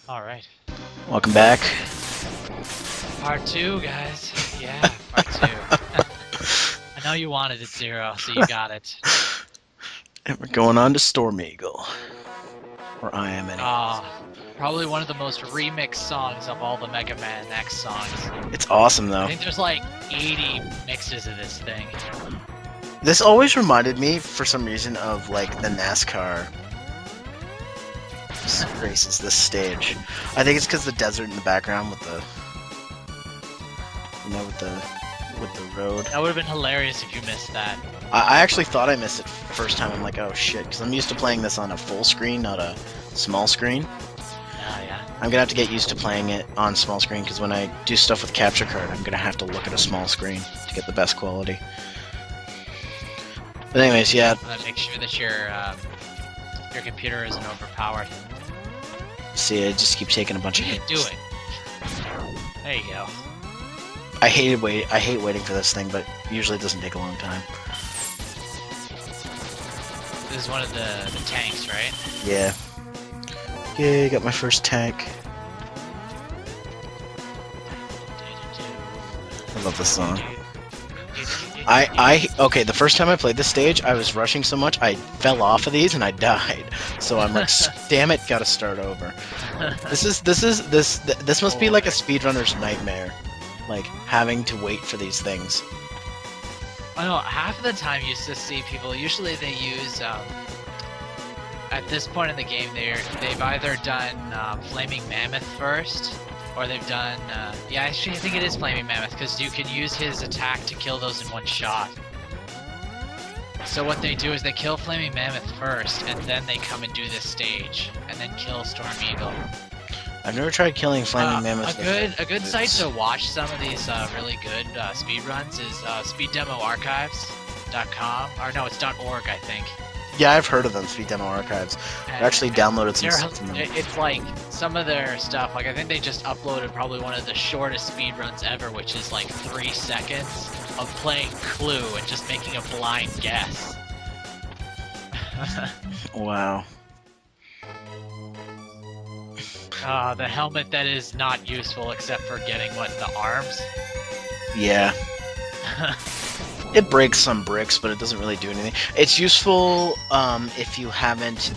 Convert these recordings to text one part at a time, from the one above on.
All right. Welcome back. Part 2, guys. Yeah, part 2. I know you wanted it, Zero, so you got it. And we're going on to Storm Eagle. Or I am anyway. Probably one of the most remixed songs of all the Mega Man X songs. It's awesome, I though. think there's like 80 mixes of this thing. This always reminded me, for some reason, of, like, the Nascar races, this stage. I think it's because the desert in the background with the... You know, with the road. That would have been hilarious if you missed that. I actually thought I missed it first time. I'm like, oh shit, because I'm used to playing this on a full screen, not a small screen. Oh, yeah. I'm gonna have to get used to playing it on small screen, because when I do stuff with capture card, I'm gonna have to look at a small screen to get the best quality. But anyways, yeah. Make sure that your computer isn't overpowered. See, I just keep taking a bunch of hits. Do it. There you go. I hate waiting for this thing, but usually it doesn't take a long time. This is one of the tanks, right? Yeah. Yay, got my first tank. I love this song. Okay, the first time I played this stage, I was rushing so much, I fell off of these and I died. So I'm like, damn it, gotta start over. This must be like a speedrunner's nightmare. Like, having to wait for these things. I know, half of the time you used to see people, usually they use, at this point in the game, they've either done Flaming Mammoth first, or they've done, yeah, actually I think it is Flaming Mammoth, because you can use his attack to kill those in one shot. So what they do is they kill Flaming Mammoth first, and then they come and do this stage, and then kill Storm Eagle. I've never tried killing Flaming Mammoth. A good site to watch some of these really good speedruns is speeddemoarchives.com, or no, it's .org, I think. Yeah, I've heard of them, Speed Demo Archives. I've actually downloaded some stuff from them. It's like, some of their stuff, like I think they just uploaded probably one of the shortest speedruns ever, which is like 3 seconds of playing Clue and just making a blind guess. Wow. The helmet that is not useful except for getting, what, the arms? Yeah. It breaks some bricks, but it doesn't really do anything. It's useful if you haven't...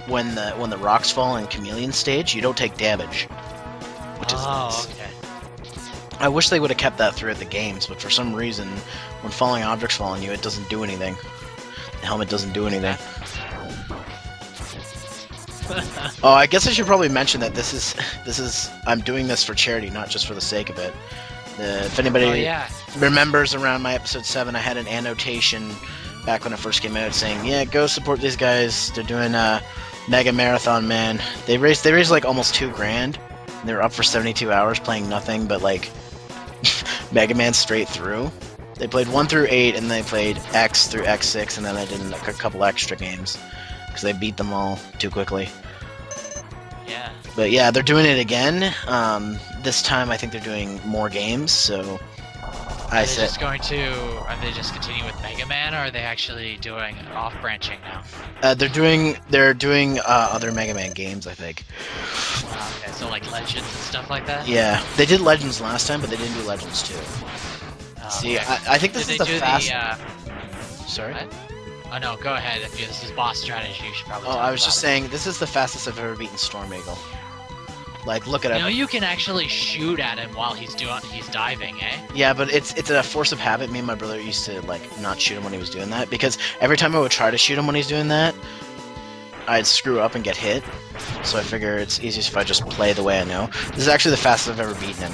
When the rocks fall in Chameleon stage, you don't take damage. Which is nice. Okay. I wish they would have kept that throughout the games, but for some reason, when falling objects fall on you, it doesn't do anything. The helmet doesn't do anything. Oh, I guess I should probably mention that this is I'm doing this for charity, not just for the sake of it. If anybody remembers, around my episode 7, I had an annotation back when it first came out saying, "Yeah, go support these guys. They're doing a Mega Marathon, man. They raised like almost $2,000. And they were up for 72 hours playing nothing but like Mega Man straight through. They played 1 through 8, and they played X through X6, and then they did a couple extra games because they beat them all too quickly." Yeah. But yeah, they're doing it again. This time I think they're doing more games, so Are they just continue with Mega Man, or are they actually doing off-branching now? They're doing other Mega Man games, I think. Okay, so like Legends and stuff like that? Yeah, they did Legends last time, but they didn't do Legends 2. See, okay. I think this is the fast... Sorry? What? Oh no, go ahead. If this is boss strategy, you should probably I was just saying, this is the fastest I've ever beaten Storm Eagle. Like, look at it. You know, you can actually shoot at him while he's diving, eh? Yeah, but it's a force of habit. Me and my brother used to, like, not shoot him when he was doing that, because every time I would try to shoot him when he's doing that, I'd screw up and get hit. So I figure it's easiest if I just play the way I know. This is actually the fastest I've ever beaten him.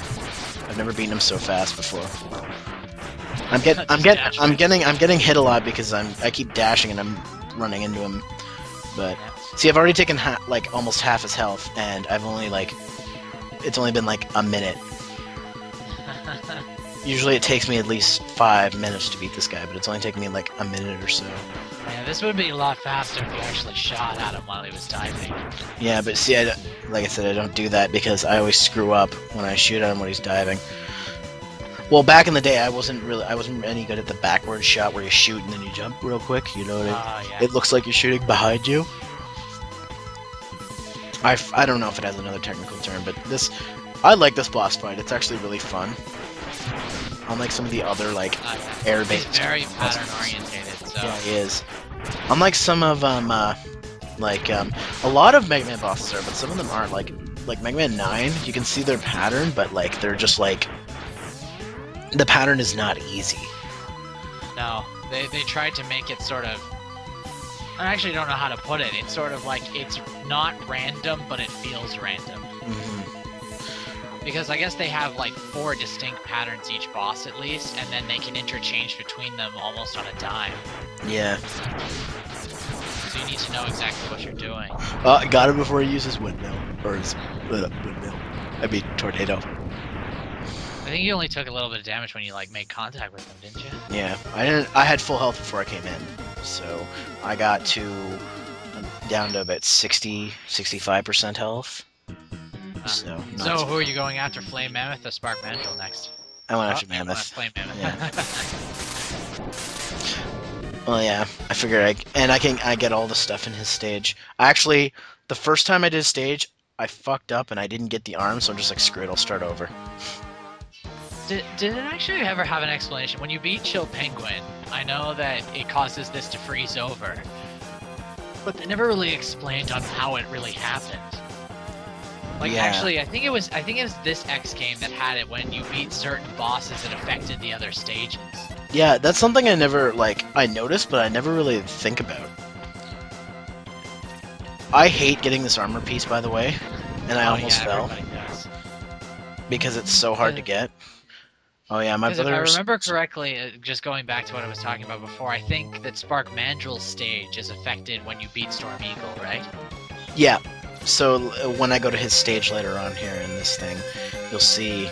I've never beaten him so fast before. I'm getting hit a lot because I keep dashing and I'm running into him. But see, I've already taken like almost half his health, and I've only it's only been like a minute. Usually it takes me at least 5 minutes to beat this guy, but it's only taken me like a minute or so. Yeah, this would be a lot faster if you actually shot at him while he was diving. Yeah, but see, like I said, I don't do that because I always screw up when I shoot at him when he's diving. Well, back in the day, I wasn't any good at the backward shot where you shoot and then you jump real quick. You know what I mean? Yeah. It looks like you're shooting behind you. I don't know if it has another technical term, but I like this boss fight. It's actually really fun. Unlike some of the other like air-based. He's very pattern orientated. So. Yeah, he is. Unlike some of a lot of Mega Man bosses are, but some of them aren't. Like Mega Man 9, you can see their pattern, but like they're just like the pattern is not easy. No, they tried to make it sort of. I actually don't know how to put it. It's sort of like it's not random, but it feels random. Because I guess they have like 4 distinct patterns each boss at least, and then they can interchange between them almost on a dime. Yeah. So you need to know exactly what you're doing. Got him before he uses windmill. Or his windmill. I mean tornado. I think you only took a little bit of damage when you like made contact with them, didn't you? Yeah, I had full health before I came in, so I got down to about 65% health. So who are you going after, Flame Mammoth or Spark Mandrill next? I went after Mammoth. Flame Mammoth. Yeah. Well, yeah, I figured I get all the stuff in his stage. Actually, the first time I did a stage, I fucked up and I didn't get the arm, so I'm just like, screw it, I'll start over. Did it actually ever have an explanation? When you beat Chill Penguin, I know that it causes this to freeze over, but they never really explained on how it really happened. Like, yeah. Actually, I think it was this X game that had it when you beat certain bosses that affected the other stages. Yeah, that's something I never, I noticed, but I never really think about. I hate getting this armor piece, by the way, and I almost fell. Does. Because it's so hard to get. Oh yeah, my brother... If I remember correctly, just going back to what I was talking about before, I think that Spark Mandrill's stage is affected when you beat Storm Eagle, right? Yeah. So when I go to his stage later on here in this thing, you'll see.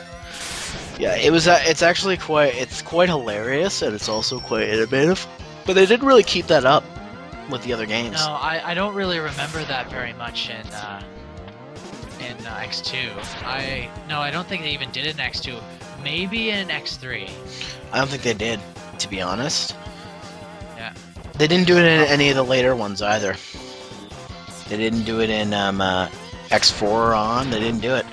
Yeah, it's actually quite hilarious, and it's also quite innovative. But they didn't really keep that up with the other games. No, I don't really remember that very much in X2. I don't think they even did it in X2. Maybe in X3. I don't think they did, to be honest. Yeah. They didn't do it in any of the later ones either. They didn't do it in X4 on. They didn't do it.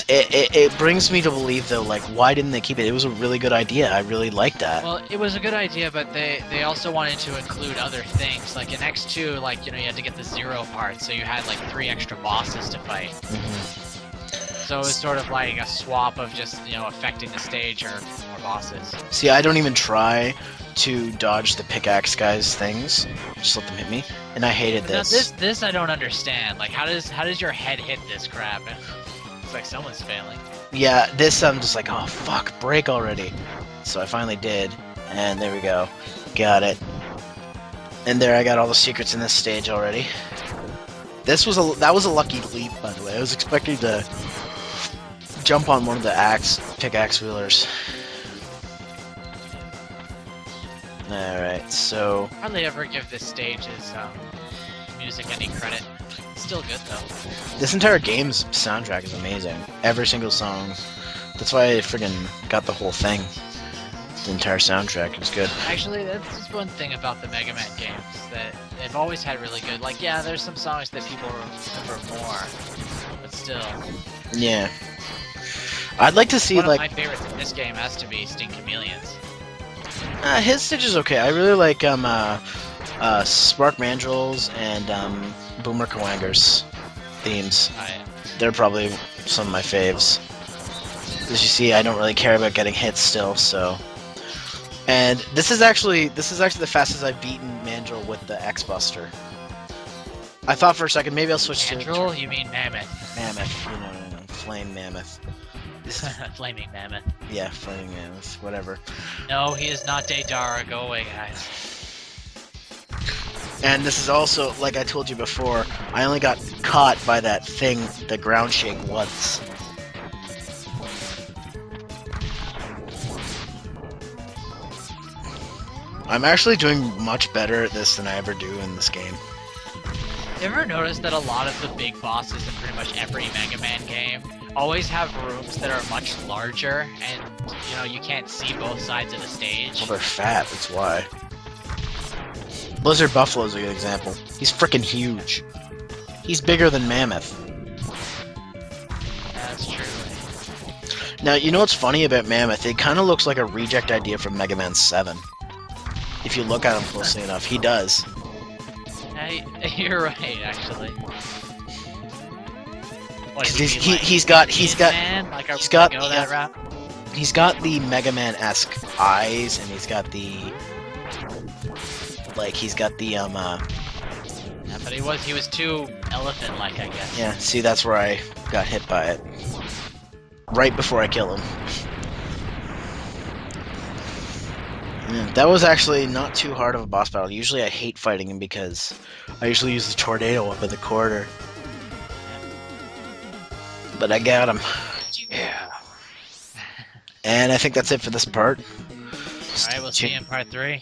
It brings me to believe though, like, why didn't they keep it? It was a really good idea. I really liked that. Well, it was a good idea, but they also wanted to include other things. Like in X2, like, you had to get the Zero part, so you had like 3 extra bosses to fight. So it was sort of like a swap of just, affecting the stage or more bosses. See, I don't even try to dodge the pickaxe guys' things. Just let them hit me. And I hated this. Now this I don't understand. Like, how does your head hit this crap? It's like someone's failing. Yeah, this I'm just like, oh fuck, break already. So I finally did, and there we go. Got it. And there I got all the secrets in this stage already. That was a lucky leap, by the way. I was expecting to jump on one of the pickaxe wheelers. Alright, so... Hardly ever give this stage's music any credit. It's still good, though. This entire game's soundtrack is amazing. Every single song. That's why I friggin' got the whole thing. The entire soundtrack is good. Actually, that's just one thing about the Mega Man games, that they've always had really good... Like, yeah, there's some songs that people remember more, but still... Yeah. I'd like to see, one of my favorites in this game has to be Sting Chameleons. His stage is okay. I really like Spark Mandrill's and Boomer Kawanger's themes. Oh, yeah. They're probably some of my faves. As you see, I don't really care about getting hits still, so... And this is actually the fastest I've beaten Mandrill with the X-Buster. I thought for a second maybe I'll switch to... Mandrill? You mean Mammoth. Mammoth. No. Flame Mammoth. Flaming Mammoth. Yeah, Flaming Mammoth. Whatever. No, he is not Daedara. Go away, guys. And this is also, like I told you before, I only got caught by that thing, the ground shake, once. I'm actually doing much better at this than I ever do in this game. You ever notice that a lot of the big bosses in pretty much every Mega Man game always have rooms that are much larger, and, you can't see both sides of the stage? Well, they're fat, that's why. Blizzard Buffalo's a good example. He's freaking huge. He's bigger than Mammoth. That's true. Now, you know what's funny about Mammoth? It kind of looks like a reject idea from Mega Man 7. If you look at him closely enough, he does. You're right, actually. What, He's got the Mega Man-esque eyes, and he's got the Yeah, but he was too elephant-like, I guess. Yeah, see, that's where I got hit by it. Right before I kill him. Yeah, that was actually not too hard of a boss battle. Usually I hate fighting him because I usually use the tornado up in the corner. But I got him. Yeah. And I think that's it for this part. Alright, we'll see you in part 3.